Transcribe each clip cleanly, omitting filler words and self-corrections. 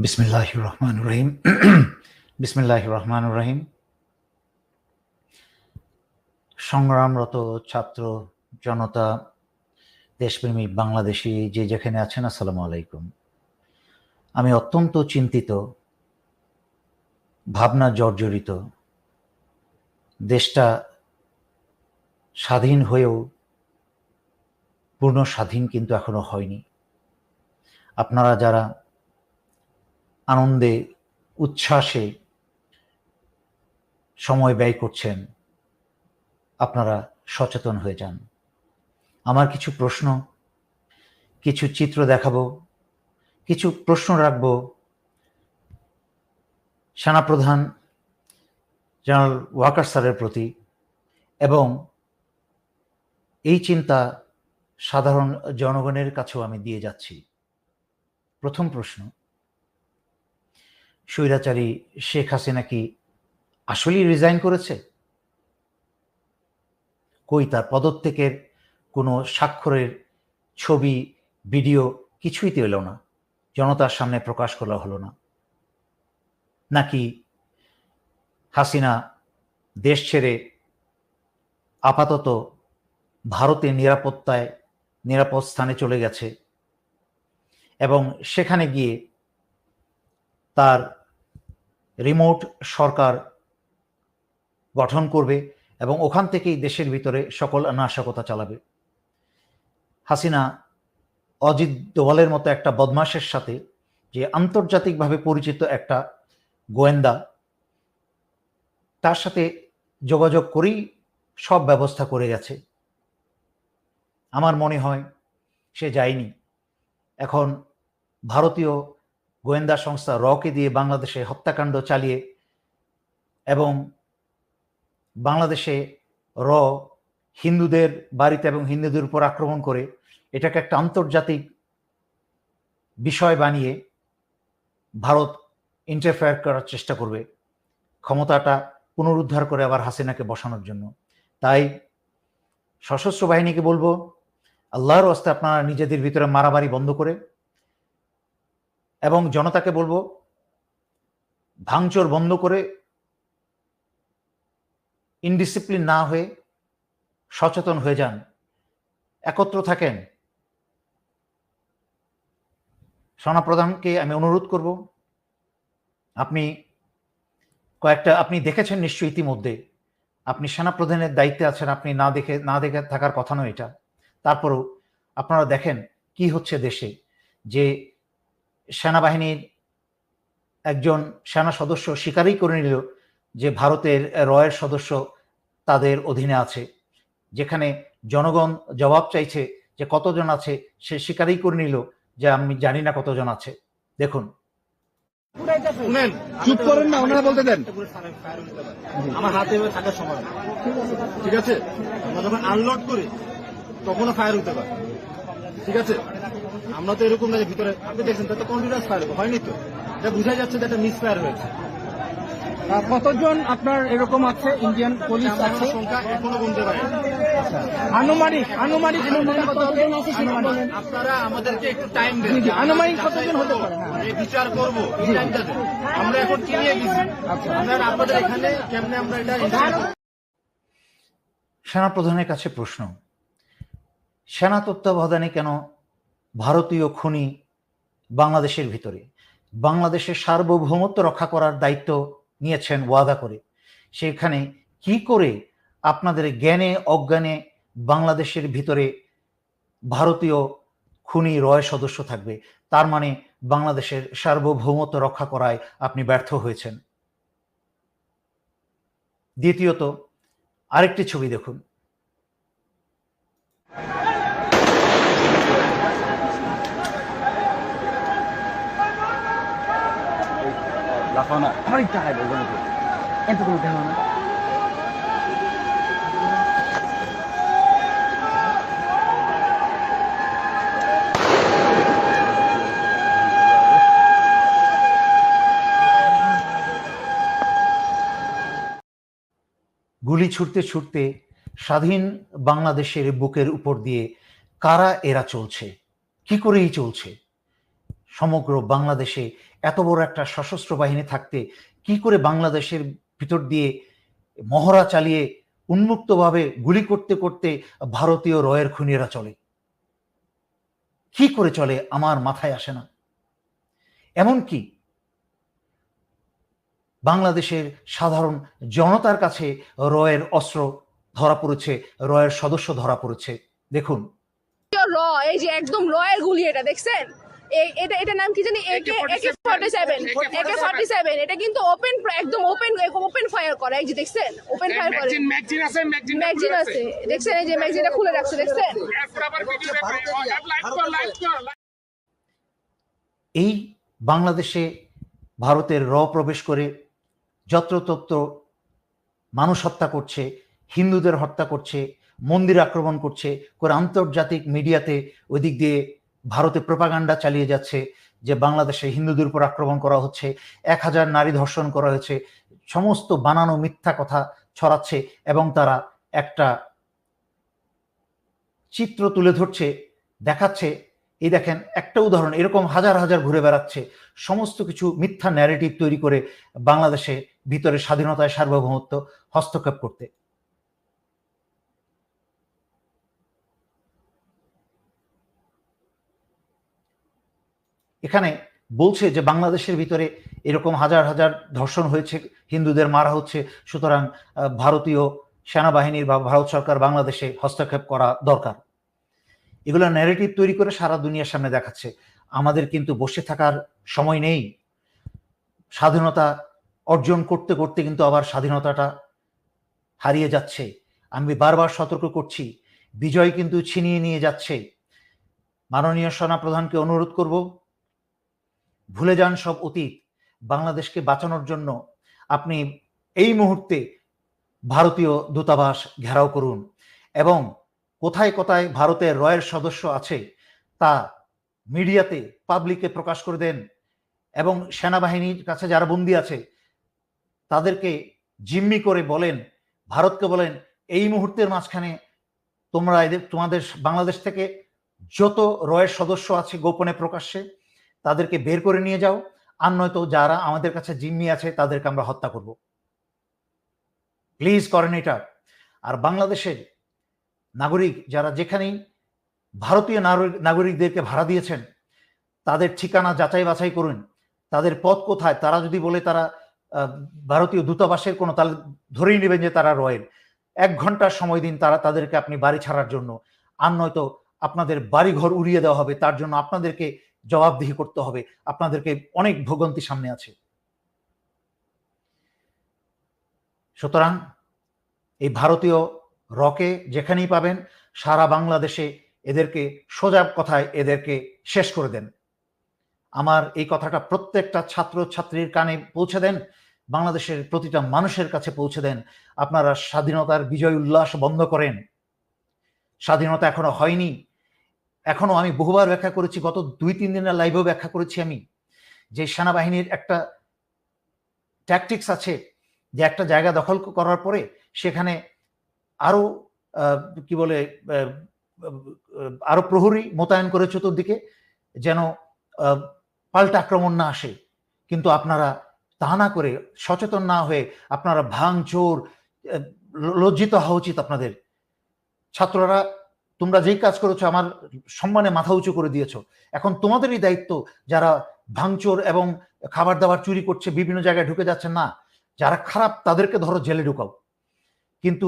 বিসমিল্লাহির রহমানির রহিম। বিসমিল্লাহির রহমানির রহিম। সংগ্রামরত ছাত্র জনতা, দেশপ্রেমিক বাংলাদেশি যে যেখানে আছেন, আসসালামু আলাইকুম। আমি অত্যন্ত চিন্তিত, ভাবনা জর্জরিত। দেশটা স্বাধীন হয়েও পূর্ণ স্বাধীন কিন্তু এখনো হয়নি। আপনারা যারা আনন্দে উচ্ছ্বাসে সময় ব্যয় করছেন, আপনারা সচেতন হয়ে যান। আমার কিছু প্রশ্ন, কিছু চিত্র দেখাবো, কিছু প্রশ্ন রাখবো সেনাপ্রধান জেনারেল ওয়াকার স্যারের প্রতি, এবং এই চিন্তা সাধারণ জনগণের কাছেও আমি দিয়ে যাচ্ছি। প্রথম প্রশ্ন, স্বৈরাচারী শেখ হাসিনা কি আসলেই রিজাইন করেছে? কই তার পদত্যাগের কোনো স্বাক্ষরের ছবি, ভিডিও কিছুই তো এলো না, জনতার সামনে প্রকাশ করা হলো না। নাকি হাসিনা দেশ ছেড়ে আপাতত ভারতের নিরাপদ স্থানে চলে গেছে এবং সেখানে গিয়ে তার রিমোট সরকার গঠন করবে এবং ওখান থেকেই দেশের ভিতরে সকল নাশকতা চালাবে? হাসিনা অজিত দোভালের মতো একটা বদমাশের সাথে, যে আন্তর্জাতিকভাবে পরিচিত একটা গোয়েন্দা, তার সাথে যোগাযোগ করেই সব ব্যবস্থা করে গেছে। আমার মনে হয় সে যায়নি। এখন ভারতীয় গোয়েন্দা সংস্থা রকে দিয়ে বাংলাদেশে হত্যাকাণ্ড চালিয়ে এবং বাংলাদেশে র হিন্দুদের বাড়িতে এবং হিন্দুদের উপর আক্রমণ করে এটাকে একটা আন্তর্জাতিক বিষয় বানিয়ে ভারত ইন্টারফেয়ার করার চেষ্টা করবে, ক্ষমতাটা পুনরুদ্ধার করে আবার হাসিনাকে বসানোর জন্য। তাই সশস্ত্র বাহিনীকে বলবো, আল্লাহর রাস্তায় আপনারা নিজেদের ভিতরে মারামারি বন্ধ করে, এবং জনতাকে বলবো ভাঙচুর বন্ধ করে, ইনডিসিপ্লিন না হয়ে সচেতন হয়ে যান, একত্র থাকেন। সেনাপ্রধানকে আমি অনুরোধ করব, আপনি দেখেছেন নিশ্চয়ই ইতিমধ্যে, আপনি সেনাপ্রধানের দায়িত্বে আছেন, আপনি না দেখে থাকার কথা নয় এটা। তারপরেও আপনারা দেখেন কি হচ্ছে দেশে, যে সেনাবাহিনীর একজন সেনা সদস্য স্বীকারই করে নিল যে ভারতের রয়ের সদস্য তাদের অধীনে আছে। যেখানে জনগণ জবাব চাইছে যে কতজন আছে, সে স্বীকারই করে নিল যে আমি জানি না কতজন আছে। দেখুন, চুপ করেন না, ওনারা বলতে দেন। আমার হাতে থাকার সময় ঠিক আছে, আমরা যখন আনলোড করি তখনও ফায়ার হতে পারে। ঠিক আছে, আমরা তো এরকম না যে ভিতরে আপনি দেখছেন তাতে কন্টিনিউয়াস ফায়ার হয়নি, তো এটা বোঝাই যাচ্ছে যে একটা মিস ফায়ার হয়েছে। কতজন আপনার এরকম আছে? ইন্ডিয়ান পুলিশ আছে সংখ্যা এখনো বলতে পারে। আনুমানিক কতজন আছে? আপনারা আমাদেরকে একটু টাইম দেন, আনুমানিক কতজন হতে পারে? বিচার করবো, এই টাইমটা দেন। আমরা এখন কি নিয়ে গেছি, আমরা আপনাদের এখানে কেমনে আমরা এটা। সেনাপ্রধানের কাছে প্রশ্ন, সেনা তত্ত্বাবধানে কেন ভারতীয় খুনি বাংলাদেশের ভিতরে? বাংলাদেশের সার্বভৌমত্ব রক্ষা করার দায়িত্ব নিয়েছেন ওয়াদা করে, সেখানে কি করে আপনাদের জ্ঞানে অজ্ঞানে বাংলাদেশের ভিতরে ভারতীয় খুনি রয় সদস্য থাকবে? তার মানে বাংলাদেশের সার্বভৌমত্ব রক্ষা করায় আপনি ব্যর্থ হয়েছেন। দ্বিতীয়ত, আরেকটি ছবি দেখুন, গুলি ছুটতে ছুটতে স্বাধীন বাংলাদেশের বুকের উপর দিয়ে কারা এরা চলছে, কি করেই চলছে? সমগ্র বাংলাদেশে এত বড় একটা সশস্ত্র বাহিনী থাকতে কি করে বাংলাদেশের ভিতর দিয়ে মহড়া চালিয়ে উন্মুক্তভাবে গুলি করতে করতে ভারতীয় রয়ের খুনিরা চলে? কি করে চলে আমার মাথায় আসে না। এমনকি বাংলাদেশের সাধারণ জনতার কাছে রয়ের অস্ত্র ধরা পড়েছে, রয়ের সদস্য ধরা পড়েছে। দেখুন র, এই যে একদম র এর গুলি, এটা দেখছেন? এটা এটার নাম কি জানি, AK-47। এটা কিন্তু ওপেন, একদম ওপেন ফায়ার করে। এই যে দেখছেন, ওপেন ফায়ার করে। ম্যাগজিন আছে, দেখছেন? এই যে ম্যাগজিনটা খুলে রাখছে, দেখছেন? এই বাংলাদেশে ভারতের র প্রবেশ করে যত্রতত্র মানুষ হত্যা করছে, হিন্দুদের হত্যা করছে, মন্দির আক্রমণ করছে করে আন্তর্জাতিক মিডিয়াতে ওই দিক দিয়ে ভারতে প্রোপাগান্ডা চালিয়ে যাচ্ছে যে বাংলাদেশে হিন্দুদের উপর আক্রমণ করা হচ্ছে, 1000 নারী ধর্ষণ করা হয়েছে, সমস্ত বানানো মিথ্যা কথা ছড়াচ্ছে এবং তারা একটা চিত্র তুলে ধরছে, দেখাচ্ছে। এই দেখেন একটা উদাহরণ, এরকম হাজার হাজার ঘুরে বেড়াচ্ছে সমস্ত কিছু মিথ্যা ন্যারেটিভ তৈরি করে বাংলাদেশে ভিতরে স্বাধীনতায় সার্বভৌমত্ব হস্তক্ষেপ করতে। এখানে বলছে যে বাংলাদেশের ভিতরে এরকম হাজার হাজার ধর্ষণ হয়েছে, হিন্দুদের মারা হচ্ছে, সুতরাং ভারতীয় সেনাবাহিনীর বা ভারত সরকার বাংলাদেশে হস্তক্ষেপ করা দরকার। এগুলো ন্যারেটিভ তৈরি করে সারা দুনিয়ার সামনে দেখাচ্ছে। আমাদের কিন্তু বসে থাকার সময় নেই। স্বাধীনতা অর্জন করতে করতে কিন্তু আবার স্বাধীনতাটা হারিয়ে যাচ্ছে। আমি বারবার সতর্ক করছি, বিজয় কিন্তু ছিনিয়ে নিয়ে যাচ্ছে। মাননীয় সেনাপ্রধানকে অনুরোধ করব, ভুলে যান সব অতীত। বাংলাদেশকে বাঁচানোর জন্য আপনি এই মুহূর্তে ভারতীয় দূতাবাস ঘেরাও করুন এবং কোথায় কোথায় ভারতের রয়ের সদস্য আছে তা মিডিয়াতে পাবলিকে প্রকাশ করে দেন এবং সেনাবাহিনীর কাছে যারা বন্দী আছে তাদেরকে জিম্মি করে বলেন, ভারতকে বলেন, এই মুহূর্তের মাঝখানে তোমরা তোমাদের বাংলাদেশ থেকে যত রয়ের সদস্য আছে গোপনে প্রকাশ্যে তাদেরকে বের করে নিয়ে যাও, আর নয়তো যারা আমাদের কাছে জিম্মি আছে তাদেরকে আমরা হত্যা করব। প্লিজ করেন এটা। আর বাংলাদেশের নাগরিক যারা যেখানেই ভারতীয় নাগরিকদেরকে ভাড়া দিয়েছেন তাদের ঠিকানা যাচাই বাছাই করুন, তাদের পথ কোথায়। তারা যদি বলে তারা ভারতীয় দূতাবাসের কোনো, তাহলে ধরেই নেবেন যে তারা রয়েল। 1 ঘন্টার সময় দিন তাদেরকে আপনি বাড়ি ছাড়ার জন্য, আর নয়তো আপনাদের বাড়ি ঘর উড়িয়ে দেওয়া হবে। তার জন্য আপনাদেরকে জবাবদিহি করতে হবে, আপনাদেরকে অনেক ভোগান্তি সামনে আছে। সুতরাং এই ভারতীয় রকে যেখানেই পাবেন সারা বাংলাদেশে এদেরকে সোজা কথায় এদেরকে শেষ করে দেন। আমার এই কথাটা প্রত্যেকটা ছাত্র ছাত্রীর কানে পৌঁছে দেন, বাংলাদেশের প্রতিটা মানুষের কাছে পৌঁছে দেন। আপনারা স্বাধীনতার বিজয় উল্লাস বন্ধ করেন। স্বাধীনতা এখনো হয়নি। এখনো আমি বহুবার ব্যাখ্যা করেছি, গত 2-3 দিনের লাইভেও ব্যাখ্যা করেছি আমি, যে সেনাবাহিনীর একটা ট্যাকটিক্স আছে যে একটা জায়গা দখল করার পরে সেখানে আরো কি বলে আরো প্রহরী মোতায়েন করে চতুর্দিকে যেন পাল্টা আক্রমণ না আসে। কিন্তু আপনারা তা না করে, সচেতন না হয়ে আপনারা ভাঙচুর, লজ্জিত হওয়া উচিত আপনাদের। ছাত্ররা তোমরা যেই কাজ করেছো আমার সম্মানে মাথা উঁচু করে দিয়েছো, এখন তোমাদেরই দায়িত্ব যারা ভাঙচুর এবং খাবার দাবার চুরি করছে, বিভিন্ন জায়গায় ঢুকে যাচ্ছে না, যারা খারাপ তাদেরকে ধরো জেলে ঢুকাও, কিন্তু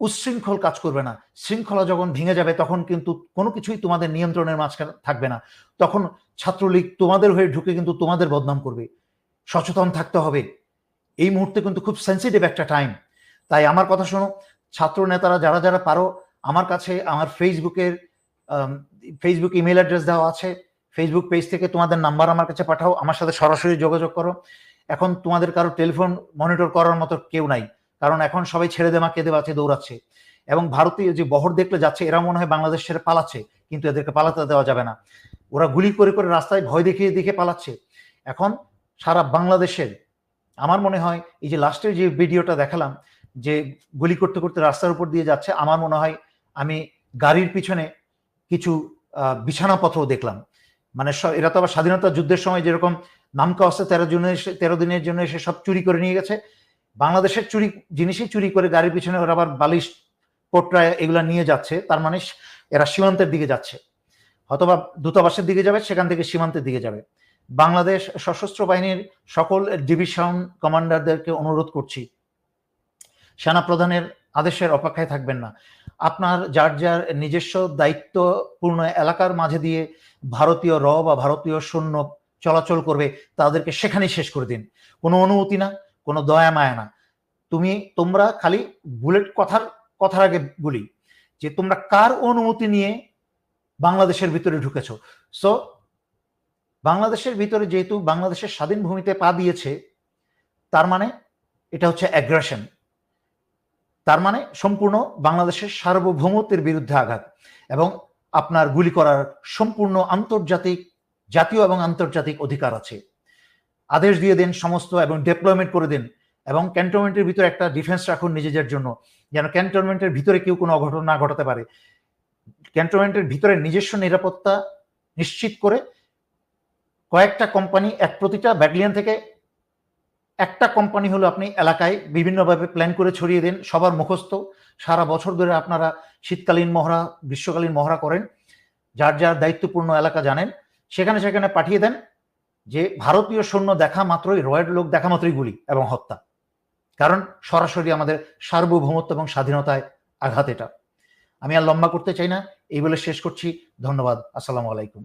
উচ্ছৃঙ্খল কাজ করবে না। শৃঙ্খলা যখন ভেঙে যাবে তখন কিন্তু কোনো কিছুই তোমাদের নিয়ন্ত্রণের মাঝখানে থাকবে না। তখন ছাত্রলীগ তোমাদের হয়ে ঢুকে কিন্তু তোমাদের বদনাম করবে। সচেতন থাকতে হবে। এই মুহূর্তে কিন্তু খুব সেন্সিটিভ একটা টাইম। তাই আমার কথা শোনো, ছাত্র নেতারা যারা যারা পারো, আমার কাছে আমার ফেসবুক ইমেল অ্যাড্রেস দেওয়া আছে, ফেসবুক পেজ থেকে তোমাদের নাম্বার আমার কাছে পাঠাও, আমার সাথে সরাসরি যোগাযোগ করো। এখন তোমাদের কারো টেলিফোন মনিটর করার মতো কেউ নাই, কারণ এখন সবাই ছেড়ে দেমা কেঁদে বাঁচে দৌড়াচ্ছে এবং ভারতীয় যে বহর দেখলে যাচ্ছে এরা মনে হয় বাংলাদেশ ছেড়ে পালাচ্ছে, কিন্তু এদেরকে পালাতে দেওয়া যাবে না। ওরা গুলি করে করে রাস্তায় ভয় দেখিয়ে দেখে পালাচ্ছে। এখন সারা বাংলাদেশের আমার মনে হয় এই যে লাস্টের যে ভিডিওটা দেখালাম যে গুলি করতে করতে রাস্তার উপর দিয়ে যাচ্ছে, আমার মনে হয় আমি গাড়ির পিছনে কিছু বিছানাপত্র দেখলাম। মানে এরা তো আবার স্বাধীনতা যুদ্ধের সময় যেরকম নামকা অস্তে 13 দিনের জন্য এসে সব চুরি করে নিয়ে গেছে। বাংলাদেশের জিনিসই চুরি করে গাড়ির পিছনে ওরা আবার বালিশ পোটরা এগুলা নিয়ে যাচ্ছে, তার মানে এরা সীমান্তের দিকে যাচ্ছে, হয়তোবা দূতাবাসের দিকে যাবে, সেখান থেকে সীমান্তের দিকে যাবে। বাংলাদেশ সশস্ত্র বাহিনীর সকল ডিভিশন কমান্ডারদেরকে অনুরোধ করছি, সেনাপ্রধানের আদেশের অপেক্ষায় থাকবেন না। আপনার যার যার নিজস্ব দায়িত্বপূর্ণ এলাকার মাঝে দিয়ে ভারতীয় বা ভারতীয় সৈন্য চলাচল করবে, তাদেরকে সেখানেই শেষ করে দিন। কোনো অনুমতি না, কোনো দয়া মায়া না। তোমরা খালি বুলেট কথার আগে বলি যে তোমরা কার অনুমতি নিয়ে বাংলাদেশের ভিতরে ঢুকেছো। সো বাংলাদেশের ভিতরে যেহেতু বাংলাদেশের স্বাধীন ভূমিতে পা দিয়েছে, তার মানে এটা হচ্ছে অ্যাগ্রেশন, তার মানে সম্পূর্ণ বাংলাদেশের সার্বভৌমত্বের বিরুদ্ধে আঘাত, এবং আপনার গুলি করার সম্পূর্ণ জাতীয় এবং আন্তর্জাতিক অধিকার আছে। আদেশ দিয়ে দেন সমস্ত, এবং ডিপ্লয়মেন্ট করে দেন, এবং ক্যান্টনমেন্টের ভিতরে একটা ডিফেন্স রাখুন নিজেদের জন্য, যেন ক্যান্টনমেন্টের ভিতরে কেউ কোনো অঘটন না ঘটাতে পারে। ক্যান্টনমেন্টের ভিতরে নিজস্ব নিরাপত্তা নিশ্চিত করে কয়েকটা কোম্পানি, প্রতিটা ব্যাটালিয়ন থেকে একটা কোম্পানি হলো আপনি এলাকায় বিভিন্নভাবে প্ল্যান করে ছড়িয়ে দেন, সবার মুখস্থ, সারা বছর ধরে আপনারা শীতকালীন মহড়া, গ্রীষ্মকালীন মহড়া করেন, যার যার দায়িত্বপূর্ণ এলাকা জানেন, সেখানে পাঠিয়ে দেন যে ভারতীয় সৈন্য দেখা মাত্রই, রয়েড লোক দেখা মাত্রই গুলি এবং হত্যা, কারণ সরাসরি আমাদের সার্বভৌমত্ব এবং স্বাধীনতায় আঘাত এটা। আমি আর লম্বা করতে চাই না, এই বলে শেষ করছি। ধন্যবাদ। আসসালামু আলাইকুম।